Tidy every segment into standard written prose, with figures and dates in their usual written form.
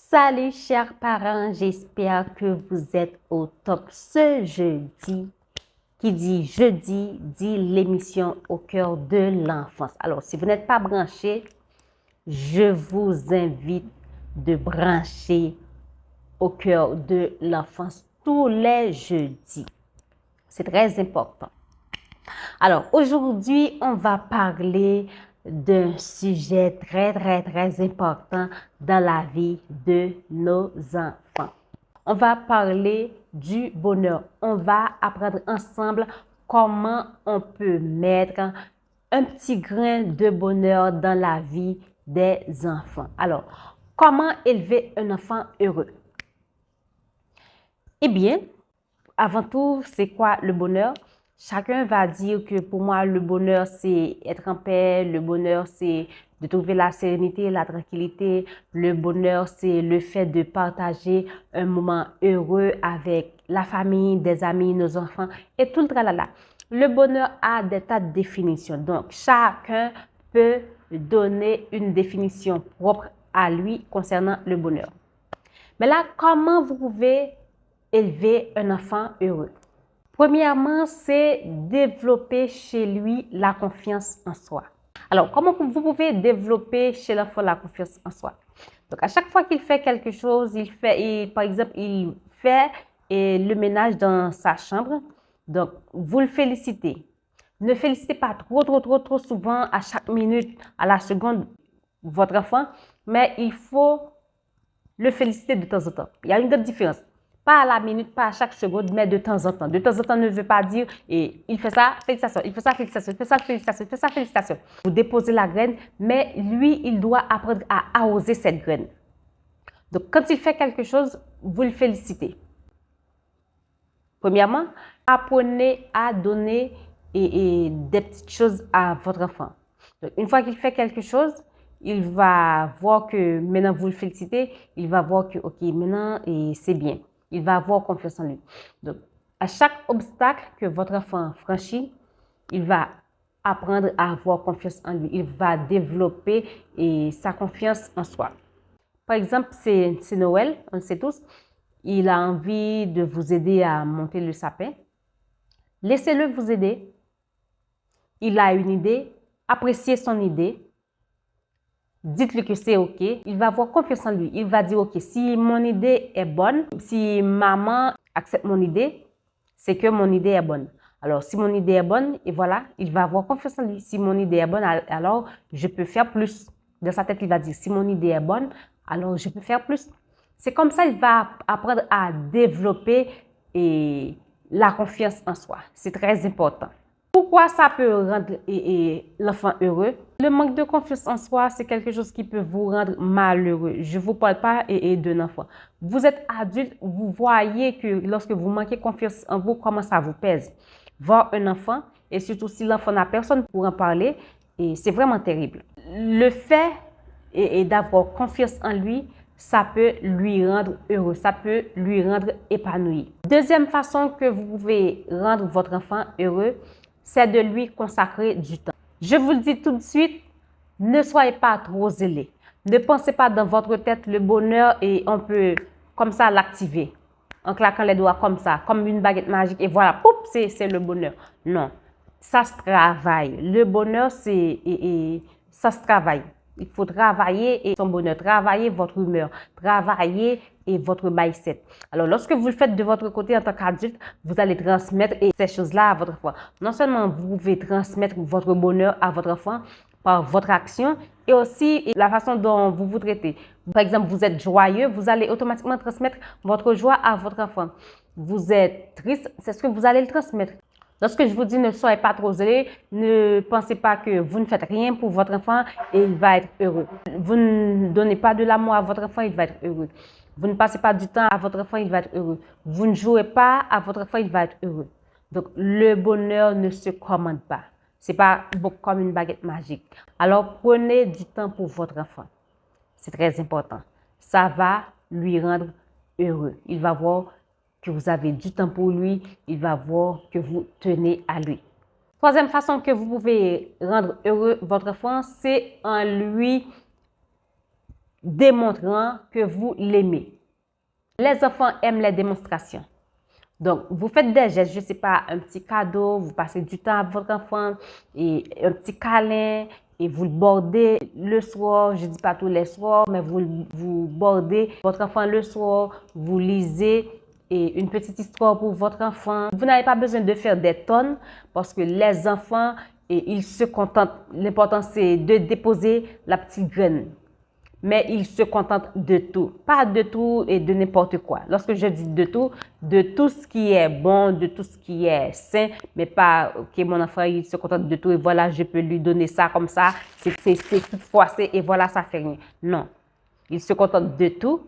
Salut chers parents, j'espère que vous êtes au top ce jeudi. Qui dit jeudi, dit l'émission au cœur de l'enfance. Alors, si vous n'êtes pas branché, je vous invite de brancher au cœur de l'enfance tous les jeudis. C'est très important. Alors, aujourd'hui, on va parler d'un sujet très important dans la vie de nos enfants. On va parler du bonheur. On va apprendre ensemble comment on peut mettre un petit grain de bonheur dans la vie des enfants. Alors, comment élever un enfant heureux? Eh bien, avant tout, c'est quoi le bonheur? Chacun va dire que pour moi, le bonheur, c'est être en paix. Le bonheur, c'est de trouver la sérénité, la tranquillité. Le bonheur, c'est le fait de partager un moment heureux avec la famille, des amis, nos enfants et tout le tralala. Le bonheur a des tas de définitions. Donc, chacun peut donner une définition propre à lui concernant le bonheur. Mais là, comment vous pouvez élever un enfant heureux? Premièrement, c'est développer chez lui la confiance en soi. Alors, comment vous pouvez développer chez l'enfant la confiance en soi? Donc, à chaque fois qu'il fait quelque chose, par exemple, il fait le ménage dans sa chambre. Donc, vous le félicitez. Ne félicitez pas trop souvent, à chaque minute, à la seconde, votre enfant, mais il faut le féliciter de temps en temps. Il y a une grande différence. Pas à la minute, pas à chaque seconde, mais de temps en temps. De temps en temps ne veut pas dire et il fait ça, félicitations, il fait ça, félicitations, il fait ça, félicitations, il fait ça, félicitations. Vous déposez la graine, mais lui, il doit apprendre à arroser cette graine. Donc, quand il fait quelque chose, vous le félicitez. Premièrement, apprenez à donner des petites choses à votre enfant. Donc, une fois qu'il fait quelque chose, il va voir que maintenant vous le félicitez, il va voir que, ok, maintenant c'est bien. Il va avoir confiance en lui. Donc, à chaque obstacle que votre enfant franchit, il va apprendre à avoir confiance en lui. Il va développer sa confiance en soi. Par exemple, c'est Noël, on le sait tous. Il a envie de vous aider à monter le sapin. Laissez-le vous aider. Il a une idée. Appréciez son idée. Dites-lui que c'est OK. Il va avoir confiance en lui. Il va dire, OK, si mon idée est bonne, si maman accepte mon idée, c'est que mon idée est bonne. Alors, si mon idée est bonne, et voilà, il va avoir confiance en lui. Si mon idée est bonne, alors je peux faire plus. Dans sa tête, il va dire, si mon idée est bonne, alors je peux faire plus. C'est comme ça qu'il va apprendre à développer la confiance en soi. C'est très important. Pourquoi ça peut rendre l'enfant heureux? Le manque de confiance en soi, c'est quelque chose qui peut vous rendre malheureux. Je ne vous parle pas d'un enfant. Vous êtes adulte, vous voyez que lorsque vous manquez confiance en vous, comment ça vous pèse. Voir un enfant, et surtout si l'enfant n'a personne pour en parler, c'est vraiment terrible. Le fait d'avoir confiance en lui, ça peut lui rendre heureux, ça peut lui rendre épanoui. Deuxième façon que vous pouvez rendre votre enfant heureux, c'est de lui consacrer du temps. Je vous le dis tout de suite, ne soyez pas trop zélé. Ne pensez pas dans votre tête le bonheur et on peut comme ça l'activer. En claquant les doigts comme ça, comme une baguette magique et voilà, poup, c'est le bonheur. Non, ça se travaille. Le bonheur, ça se travaille. Il faut travailler son bonheur, travailler votre humeur, travailler votre mindset. Alors, lorsque vous le faites de votre côté en tant qu'adulte, vous allez transmettre ces choses-là à votre enfant. Non seulement vous pouvez transmettre votre bonheur à votre enfant par votre action et aussi la façon dont vous vous traitez. Par exemple, vous êtes joyeux, vous allez automatiquement transmettre votre joie à votre enfant. Vous êtes triste, c'est ce que vous allez le transmettre. Lorsque je vous dis ne soyez pas trop zélé, ne pensez pas que vous ne faites rien pour votre enfant et il va être heureux. Vous ne donnez pas de l'amour à votre enfant, il va être heureux. Vous ne passez pas du temps à votre enfant, il va être heureux. Vous ne jouez pas à votre enfant, il va être heureux. Donc, le bonheur ne se commande pas. Ce n'est pas comme une baguette magique. Alors, prenez du temps pour votre enfant. C'est très important. Ça va lui rendre heureux. Il va voir que vous avez du temps pour lui, il va voir que vous tenez à lui. Troisième façon que vous pouvez rendre heureux votre enfant, c'est en lui démontrant que vous l'aimez. Les enfants aiment les démonstrations. Donc, vous faites des gestes, je ne sais pas, un petit cadeau, vous passez du temps avec votre enfant et un petit câlin et vous le bordez le soir, je ne dis pas tous les soirs, mais vous bordez votre enfant le soir, vous lisez et une petite histoire pour votre enfant. Vous n'avez pas besoin de faire des tonnes parce que les enfants, ils se contentent, l'important c'est de déposer la petite graine. Mais ils se contentent de tout. Pas de tout et de n'importe quoi. Lorsque je dis de tout ce qui est bon, de tout ce qui est sain, mais pas, ok, mon enfant, il se contente de tout et voilà, je peux lui donner ça comme ça, c'est tout froissé et voilà, ça fait rien. Non. Il se contente de tout.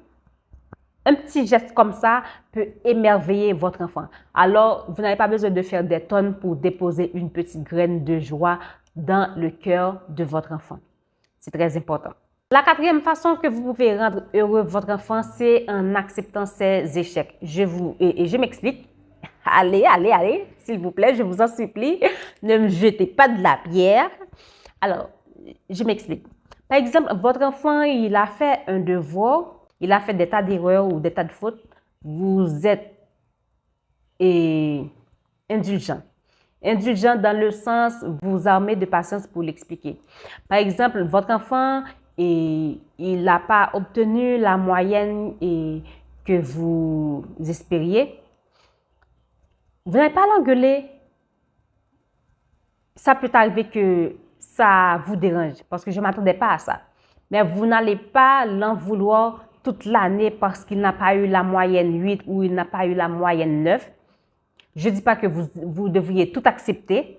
Un petit geste comme ça peut émerveiller votre enfant. Alors, vous n'avez pas besoin de faire des tonnes pour déposer une petite graine de joie dans le cœur de votre enfant. C'est très important. La quatrième façon que vous pouvez rendre heureux votre enfant, c'est en acceptant ses échecs. Je m'explique. Allez, s'il vous plaît, je vous en supplie, ne me jetez pas de la pierre. Alors, je m'explique. Par exemple, votre enfant, il a fait un devoir, il a fait des tas d'erreurs ou des tas de fautes. Vous êtes indulgent. Indulgent dans le sens, vous armez de patience pour l'expliquer. Par exemple, votre enfant, il n'a pas obtenu la moyenne que vous espériez. Vous n'allez pas l'engueuler. Ça peut arriver que ça vous dérange parce que je ne m'attendais pas à ça. Mais vous n'allez pas l'en vouloir toute l'année parce qu'il n'a pas eu la moyenne 8 ou il n'a pas eu la moyenne 9. Je ne dis pas que vous devriez tout accepter,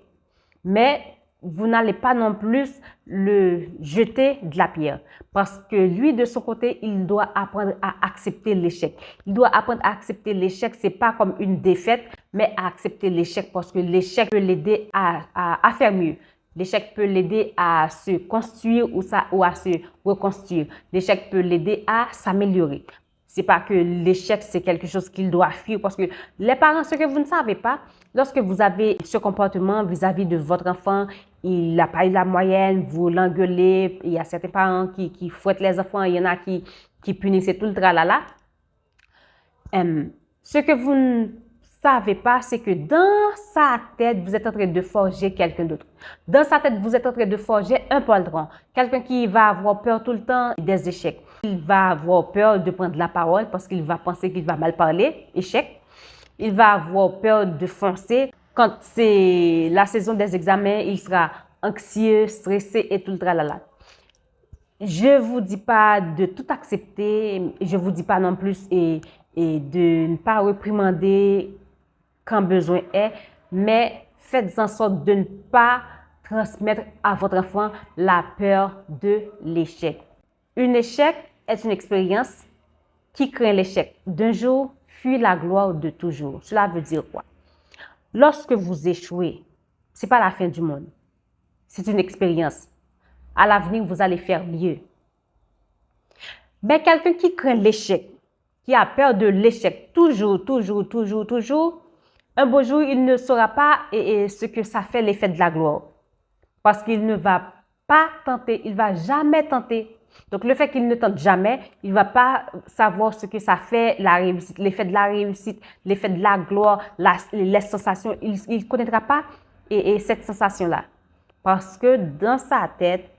mais vous n'allez pas non plus le jeter de la pierre. Parce que lui, de son côté, il doit apprendre à accepter l'échec. Il doit apprendre à accepter l'échec. Ce n'est pas comme une défaite, mais à accepter l'échec parce que l'échec peut l'aider à faire mieux. L'échec peut l'aider à se construire ou à se reconstruire. L'échec peut l'aider à s'améliorer. C'est pas que l'échec, c'est quelque chose qu'il doit fuir parce que les parents, ce que vous ne savez pas, lorsque vous avez ce comportement vis-à-vis de votre enfant, il n'a pas eu la moyenne, vous l'engueulez, il y a certains parents qui fouettent les enfants, il y en a qui punissent tout le tralala. Ce que vous ne savez pas, c'est que dans sa tête, vous êtes en train de forger quelqu'un d'autre. Dans sa tête, vous êtes en train de forger un poltron. Quelqu'un qui va avoir peur tout le temps des échecs. Il va avoir peur de prendre la parole parce qu'il va penser qu'il va mal parler. Échec. Il va avoir peur de foncer. Quand c'est la saison des examens, il sera anxieux, stressé et tout le tralala. Je ne vous dis pas de tout accepter. Je ne vous dis pas non plus et de ne pas réprimander quand besoin est, mais faites en sorte de ne pas transmettre à votre enfant la peur de l'échec. Un échec est une expérience qui craint l'échec d'un jour, fuit la gloire de toujours. Cela veut dire quoi? Lorsque vous échouez, ce n'est pas la fin du monde. C'est une expérience. À l'avenir, vous allez faire mieux. Mais quelqu'un qui craint l'échec, qui a peur de l'échec, toujours, un beau jour, il ne saura pas ce que ça fait l'effet de la gloire. Parce qu'il ne va pas tenter, il ne va jamais tenter. Donc, le fait qu'il ne tente jamais, il ne va pas savoir ce que ça fait, la réussite, l'effet de la réussite, l'effet de la gloire, les sensations. Il ne connaîtra pas cette sensation-là. Parce que dans sa tête,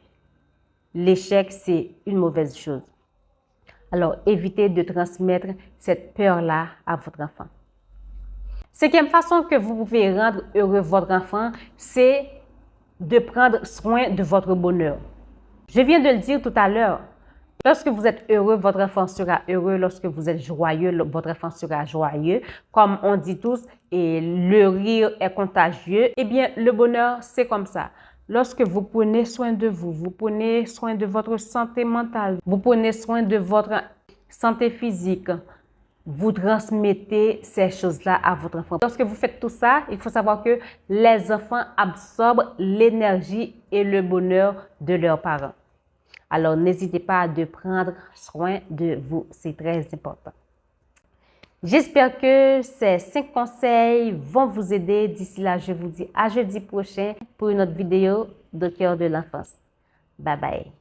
l'échec, c'est une mauvaise chose. Alors, évitez de transmettre cette peur-là à votre enfant. Cinquième façon que vous pouvez rendre heureux votre enfant, c'est de prendre soin de votre bonheur. Je viens de le dire tout à l'heure. Lorsque vous êtes heureux, votre enfant sera heureux. Lorsque vous êtes joyeux, votre enfant sera joyeux. Comme on dit tous, et le rire est contagieux. Eh bien, le bonheur, c'est comme ça. Lorsque vous prenez soin de vous, vous prenez soin de votre santé mentale, vous prenez soin de votre santé physique, vous transmettez ces choses-là à votre enfant. Lorsque vous faites tout ça, il faut savoir que les enfants absorbent l'énergie et le bonheur de leurs parents. Alors, n'hésitez pas à prendre soin de vous. C'est très important. J'espère que ces 5 conseils vont vous aider. D'ici là, je vous dis à jeudi prochain pour une autre vidéo de Cœur de l'enfance. Bye bye.